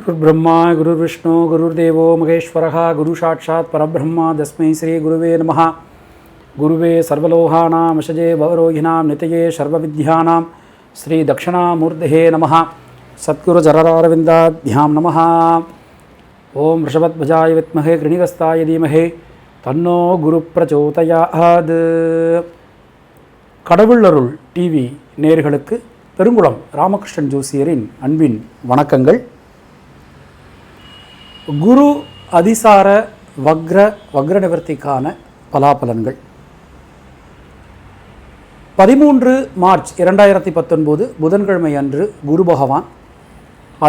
गुरुर्ब्रह्मा गुरुर्विष्णु गुरुर्देवो महेश्वरः गुरु साक्षात् परब्रह्म तस्मै श्री गुरुवे नमः। गुरुवे सर्वलोहानां वशजे भवरोगिणां नितये सर्वविद्यानां श्री दक्षिणामूर्तये नमः। सद्गुरु चरणारविन्दाभ्यां नमः। ओं वृषभध्वजाय विद्महे कृणिकस्ताय धीमहि तन्नो गुरु प्रचोदयात्। கடவுள் அருள் டிவி நேயர்களுக்கு பெருங்குளம் ராமகிருஷ்ணன் ஜோசியரின் அன்பின் வணக்கங்கள். குரு அதிசார வக்ர நிவர்த்திக்கான பலாபலன்கள் 13 மார்ச் 2019 புதன்கிழமை அன்று குரு பகவான்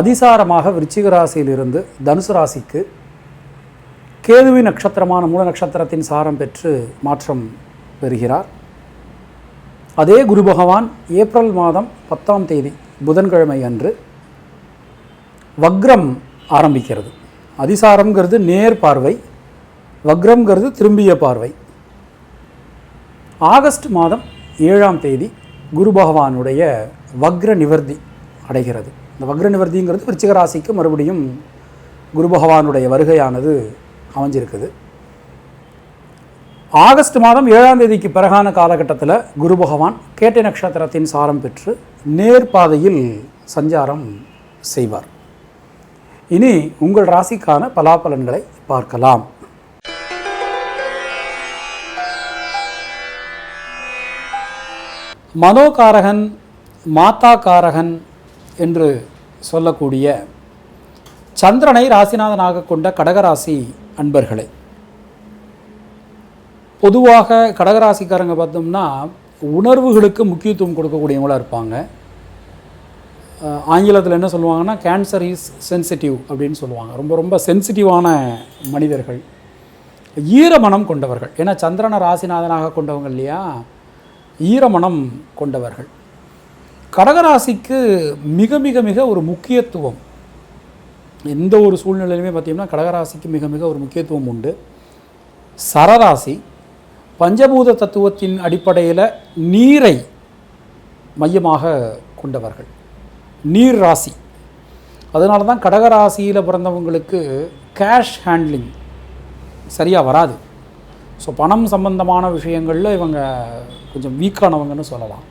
அதிசாரமாக விருச்சிக ராசியிலிருந்து தனுசு ராசிக்கு கேதுவின் நட்சத்திரமான மூல நட்சத்திரத்தின் சாரம் பெற்று மாற்றம் பெறுகிறார். அதே குரு பகவான் ஏப்ரல் மாதம் 10ஆம் தேதி புதன்கிழமை அன்று வக்ரம் ஆரம்பிக்கிறது. அதிசாரம்ங்கிறது நேர் பார்வை, வக்ரம்ங்கிறது திரும்பிய பார்வை. ஆகஸ்ட் மாதம் 7ஆம் தேதி குரு பகவானுடைய வக்ர நிவர்த்தி அடைகிறது. இந்த வக்ர நிவர்த்திங்கிறது விருச்சிக ராசிக்கு மறுபடியும் குரு பகவானுடைய வருகையானது அமைஞ்சிருக்குது. ஆகஸ்ட் மாதம் 7ஆம் தேதிக்கு பிறகான காலகட்டத்தில் குரு பகவான் கேட்டை நட்சத்திரத்தின் சாரம் பெற்று நேர்பாதையில் சஞ்சாரம் செய்வார். இனி உங்கள் ராசிக்கான பலாபலன்களை பார்க்கலாம். மனோகாரகன் மாதாகாரகன் என்று சொல்லக்கூடிய சந்திரனை ராசிநாதனாக கொண்ட கடகராசி அன்பர்களே, பொதுவாக கடகராசிக்காரங்க பார்த்தோம்னா உணர்வுகளுக்கு முக்கியத்துவம் கொடுக்கக்கூடியவங்களாக இருப்பாங்க. ஆங்கிலத்தில் என்ன சொல்லுவாங்கன்னா கேன்சர் இஸ் சென்சிட்டிவ் அப்படின்னு சொல்லுவாங்க. ரொம்ப ரொம்ப சென்சிட்டிவான மனிதர்கள், ஈரமனம் கொண்டவர்கள். ஏன்னா சந்திரனை ராசிநாதனாக கொண்டவங்க இல்லையா, ஈரமனம் கொண்டவர்கள். கடகராசிக்கு மிக மிக மிக ஒரு முக்கியத்துவம், எந்த ஒரு சூழ்நிலையிலுமே பார்த்திங்கன்னா கடகராசிக்கு மிக மிக ஒரு முக்கியத்துவம் உண்டு. சரராசி பஞ்சபூத தத்துவத்தின் அடிப்படையில் நீரை மையமாக கொண்டவர்கள், நீர் ராசி. அதனால தான் கடகராசியில் பிறந்தவங்களுக்கு கேஷ் ஹேண்ட்லிங் சரியாக வராது. ஸோ பணம் சம்பந்தமான விஷயங்களில் இவங்க கொஞ்சம் வீக்கானவங்கன்னு சொல்லலாம்.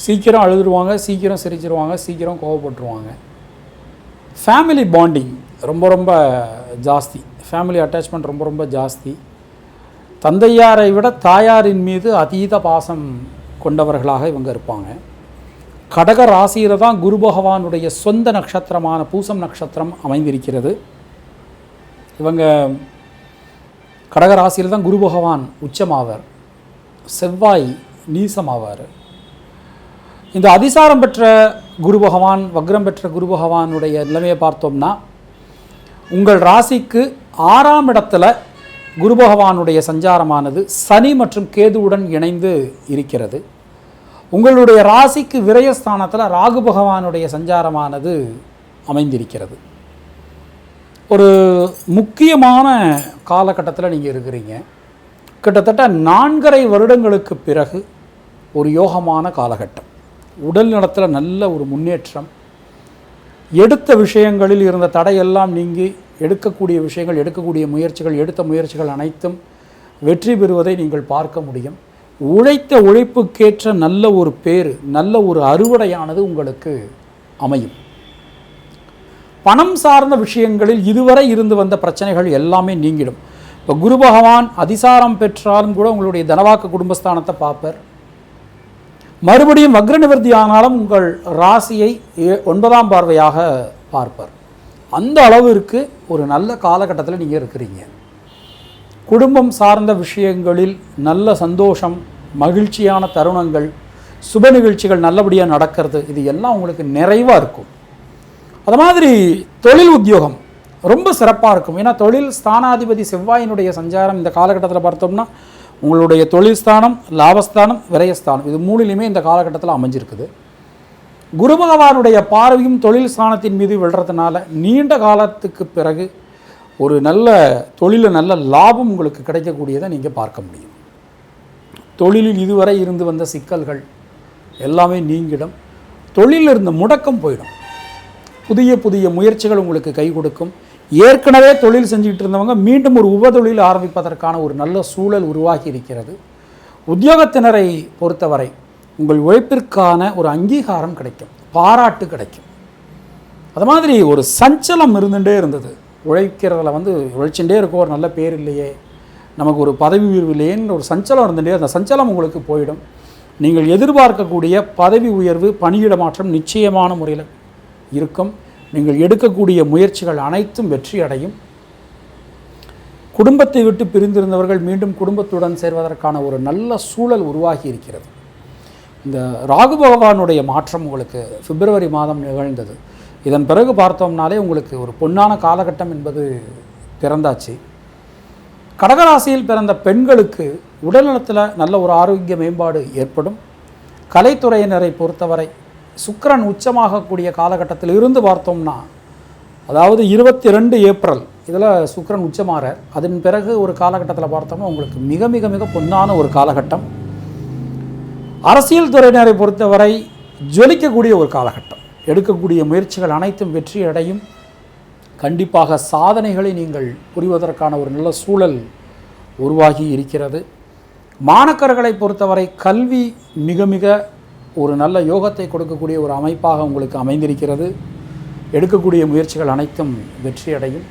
சீக்கிரம் அழுதுருவாங்க, சீக்கிரம் சிரிச்சிருவாங்க, சீக்கிரம் கோவப்பட்டுருவாங்க. ஃபேமிலி பாண்டிங் ரொம்ப ரொம்ப ஜாஸ்தி, ஃபேமிலி அட்டாச்மெண்ட் ரொம்ப ரொம்ப ஜாஸ்தி. தந்தையாரை விட தாயாரின் மீது அதீத பாசம் கொண்டவர்களாக இவங்க இருப்பாங்க. கடக ராசியில் தான் குரு பகவானுடைய சொந்த நட்சத்திரமான பூசம் நட்சத்திரம் அமைந்திருக்கிறது. இவங்க கடக ராசியில் தான் குரு பகவான் உச்சமாவார், செவ்வாய் நீசமாவார். இந்த அதிசாரம் பெற்ற குரு பகவான், வக்ரம் பெற்ற குரு பகவானுடைய நிலைமையை பார்த்தோம்னா உங்கள் ராசிக்கு 6ஆம் இடத்துல குரு பகவானுடைய சஞ்சாரமானது சனி மற்றும் கேதுவுடன் இணைந்து இருக்கிறது. உங்களுடைய ராசிக்கு விரயஸ்தானத்தில் ராகு பகவானுடைய சஞ்சாரமானது அமைந்திருக்கிறது. ஒரு முக்கியமான காலகட்டத்தில் நீங்கள் இருக்கிறீங்க. கிட்டத்தட்ட 4.5 வருடங்களுக்கு பிறகு ஒரு யோகமான காலகட்டம். உடல் நலத்தில் நல்ல ஒரு முன்னேற்றம், எடுத்த விஷயங்களில் இருந்த தடையெல்லாம் நீங்கி எடுக்கக்கூடிய விஷயங்கள், எடுக்கக்கூடிய முயற்சிகள், எடுத்த முயற்சிகள் அனைத்தும் வெற்றி பெறுவதை நீங்கள் பார்க்க முடியும். உழைத்த உழைப்புக்கேற்ற நல்ல ஒரு பேர், நல்ல ஒரு அறுவடையானது உங்களுக்கு அமையும். பணம் சார்ந்த விஷயங்களில் இதுவரை இருந்து வந்த பிரச்சனைகள் எல்லாமே நீங்கிடும். இப்போ குரு பகவான் அதிசாரம் பெற்றாலும் கூட உங்களுடைய தனவாக்கு குடும்பஸ்தானத்தை பார்ப்பார். மறுபடியும் வக்ர நிவர்த்தி ஆனாலும் உங்கள் ராசியை 9ஆம் பார்வையாக பார்ப்பார். அந்த அளவிற்கு ஒரு நல்ல காலகட்டத்தில் நீங்கள் இருக்கிறீங்க. குடும்பம் சார்ந்த விஷயங்களில் நல்ல சந்தோஷம், மகிழ்ச்சியான தருணங்கள், சுப நிகழ்ச்சிகள் நல்லபடியாக நடக்கிறது, இது எல்லாம் உங்களுக்கு நிறைவாக இருக்கும். அது மாதிரி தொழில் உத்தியோகம் ரொம்ப சிறப்பாக இருக்கும். ஏன்னா தொழில் ஸ்தானாதிபதி செவ்வாயினுடைய சஞ்சாரம் இந்த காலகட்டத்தில் பார்த்தோம்னா உங்களுடைய தொழில் ஸ்தானம், லாபஸ்தானம், விரயஸ்தானம், இது மூணுலையுமே இந்த காலகட்டத்தில் அமைஞ்சிருக்குது. குரு பகவானுடைய பார்வையும் தொழில் ஸ்தானத்தின் மீது விழுறதுனால நீண்ட காலத்துக்கு பிறகு ஒரு நல்ல தொழிலில் நல்ல லாபம் உங்களுக்கு கிடைக்கக்கூடியதை நீங்கள் பார்க்க முடியும். தொழிலில் இதுவரை இருந்து வந்த சிக்கல்கள் எல்லாமே நீங்கிடும். தொழிலில் இருந்த முடக்கம் போயிடும். புதிய புதிய முயற்சிகள் உங்களுக்கு கை கொடுக்கும். ஏற்கனவே தொழில் செஞ்சுக்கிட்டு இருந்தவங்க மீண்டும் ஒரு உபதொழில் ஆரம்பிப்பதற்கான ஒரு நல்ல சூழல் உருவாகி இருக்கிறது. உத்தியோகத்தினரை பொறுத்தவரை உங்கள் உழைப்பிற்கான ஒரு அங்கீகாரம் கிடைக்கும், பாராட்டு கிடைக்கும். அது மாதிரி ஒரு சஞ்சலம் இருந்துகிட்டே இருந்தது. உழைக்கிறதுல உழைச்சுட்டே இருக்க ஒரு நல்ல பேர் இல்லையே, நமக்கு ஒரு பதவி உயர்வு இல்லையேன்னு ஒரு சஞ்சலம் இருந்துகிட்டே, அந்த சஞ்சலம் உங்களுக்கு போயிடும். நீங்கள் எதிர்பார்க்கக்கூடிய பதவி உயர்வு, பணியிட மாற்றம் நிச்சயமான முறையில் இருக்கும். நீங்கள் எடுக்கக்கூடிய முயற்சிகள் அனைத்தும் வெற்றி அடையும். குடும்பத்தை விட்டு பிரிந்திருந்தவர்கள் மீண்டும் குடும்பத்துடன் சேர்வதற்கான ஒரு நல்ல சூழல் உருவாகி இருக்கிறது. இந்த ராகு பகவானுடைய மாற்றம் உங்களுக்கு பிப்ரவரி மாதம் நிகழ்ந்தது. இதன் பிறகு பார்த்தோம்னாலே உங்களுக்கு ஒரு பொன்னான காலகட்டம் என்பது பிறந்தாச்சு. கடகராசியில் பிறந்த பெண்களுக்கு உடல்நலத்தில் நல்ல ஒரு ஆரோக்கிய மேம்பாடு ஏற்படும். கலைத்துறையினரை பொறுத்தவரை சுக்கிரன் உச்சமாகக்கூடிய காலகட்டத்தில் இருந்து பார்த்தோம்னா, அதாவது 22 ஏப்ரல் இதில் சுக்கிரன் உச்சமாகிறார். அதன் பிறகு ஒரு காலகட்டத்தில் பார்த்தோம்னா உங்களுக்கு மிக மிக மிக பொன்னான ஒரு காலகட்டம். அரசியல் துறையினரை பொறுத்தவரை ஜொலிக்கக்கூடிய ஒரு காலகட்டம். எடுக்கக்கூடிய முயற்சிகள் அனைத்தும் வெற்றி அடையும். கண்டிப்பாக சாதனைகளை நீங்கள் புரிவதற்கான ஒரு நல்ல சூழல் உருவாகி இருக்கிறது. மாணக்கர்களை பொறுத்தவரை கல்வி மிக மிக ஒரு நல்ல யோகத்தை கொடுக்கக்கூடிய ஒரு அமைப்பாக உங்களுக்கு அமைந்திருக்கிறது. எடுக்கக்கூடிய முயற்சிகள் அனைத்தும் வெற்றி அடையும்.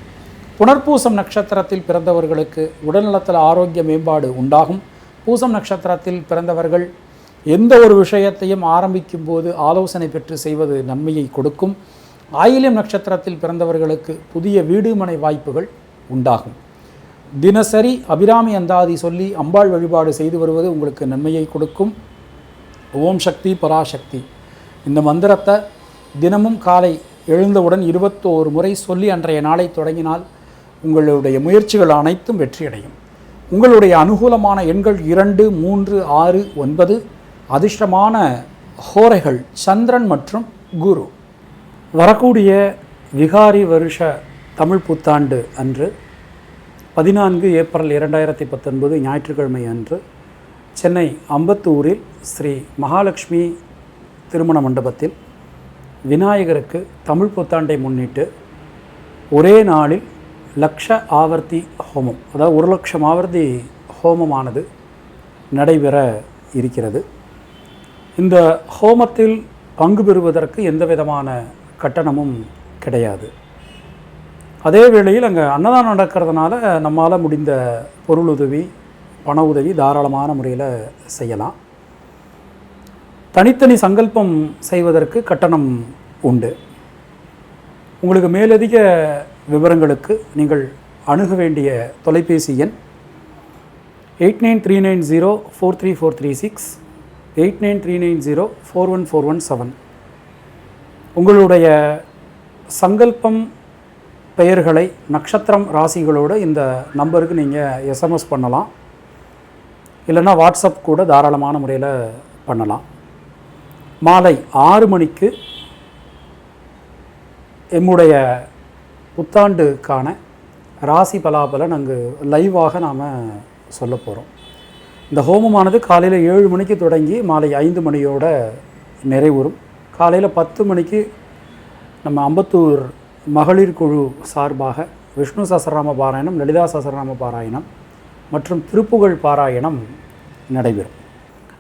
புனர்பூசம் நட்சத்திரத்தில் பிறந்தவர்களுக்கு உடல்நலத்தில் ஆரோக்கிய மேம்பாடு உண்டாகும். பூசம் நட்சத்திரத்தில் பிறந்தவர்கள் எந்த ஒரு விஷயத்தையும் ஆரம்பிக்கும் போது ஆலோசனை பெற்று செய்வது நன்மையை கொடுக்கும். ஆயில்யம் நட்சத்திரத்தில் பிறந்தவர்களுக்கு புதிய வீடு மனை வாய்ப்புகள் உண்டாகும். தினசரி அபிராமி அந்தாதி சொல்லி அம்பாள் வழிபாடு செய்து வருவது உங்களுக்கு நன்மையை கொடுக்கும். ஓம் சக்தி பராசக்தி இந்த மந்திரத்தை தினமும் காலை எழுந்தவுடன் 21 முறை சொல்லி அன்றைய நாளை தொடங்கினால் உங்களுடைய முயற்சிகள் அனைத்தும் வெற்றியடையும். உங்களுடைய அனுகூலமான எண்கள் 2, 3, 6, 9. அதிர்ஷ்டமான ஹோரைகள் சந்திரன் மற்றும் குரு. வரக்கூடிய விகாரி வருஷ தமிழ் புத்தாண்டு அன்று 14 ஏப்ரல் 2019 ஞாயிற்றுக்கிழமை அன்று சென்னை அம்பத்தூரில் ஸ்ரீ மகாலட்சுமி திருமண மண்டபத்தில் விநாயகருக்கு தமிழ் புத்தாண்டை முன்னிட்டு ஒரே நாளில் லக்ஷ ஆவர்த்தி ஹோமம், அதாவது 1 லட்சம் ஆவர்த்தி ஹோமமானது நடைபெற இருக்கிறது. இந்த ஹோமத்தில் பங்கு பெறுவதற்கு எந்த விதமான கட்டணமும் கிடையாது. அதே வேளையில் அங்கே அன்னதானம் நடக்கிறதுனால நம்மால் முடிந்த பொருளுதவி, பண உதவி தாராளமான முறையில் செய்யலாம். தனித்தனி சங்கல்பம் செய்வதற்கு கட்டணம் உண்டு. உங்களுக்கு மேலதிக விவரங்களுக்கு நீங்கள் அணுக வேண்டிய தொலைபேசி எண் 8939043436, 8939041417. உங்களுடைய சங்கல்பம் பெயர்களை நட்சத்திரம் ராசிகளோடு இந்த நம்பருக்கு நீங்கள் எஸ்எம்எஸ் பண்ணலாம். இல்லைன்னா வாட்ஸ்அப் கூட தாராளமான முறையில் பண்ணலாம். மாலை 6 மணிக்கு எம்முடைய புத்தாண்டுக்கான ராசி பலாபலன் அங்கு லைவாக நாம் சொல்ல போகிறோம். இந்த ஹோமமானது காலையில் 7 மணிக்கு தொடங்கி மாலை 5 மணியோட நிறைவுறும். காலையில் 10 மணிக்கு நம்ம அம்பத்தூர் மகளிர் குழு சார்பாக விஷ்ணு சஹஸ்ரநாம பாராயணம், லலிதா சஹஸ்ரநாம பாராயணம் மற்றும் திருப்புகழ் பாராயணம் நடைபெறும்.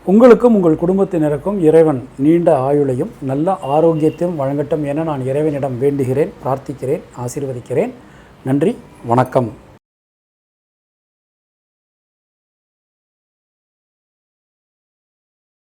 உங்களுக்கும் உங்கள் குடும்பத்தினருக்கும் இறைவன் நீண்ட ஆயுளையும் நல்ல ஆரோக்கியத்தையும் வழங்கட்டும் என நான் இறைவனிடம் வேண்டுகிறேன், பிரார்த்திக்கிறேன், ஆசீர்வதிக்கிறேன். நன்றி, வணக்கம்.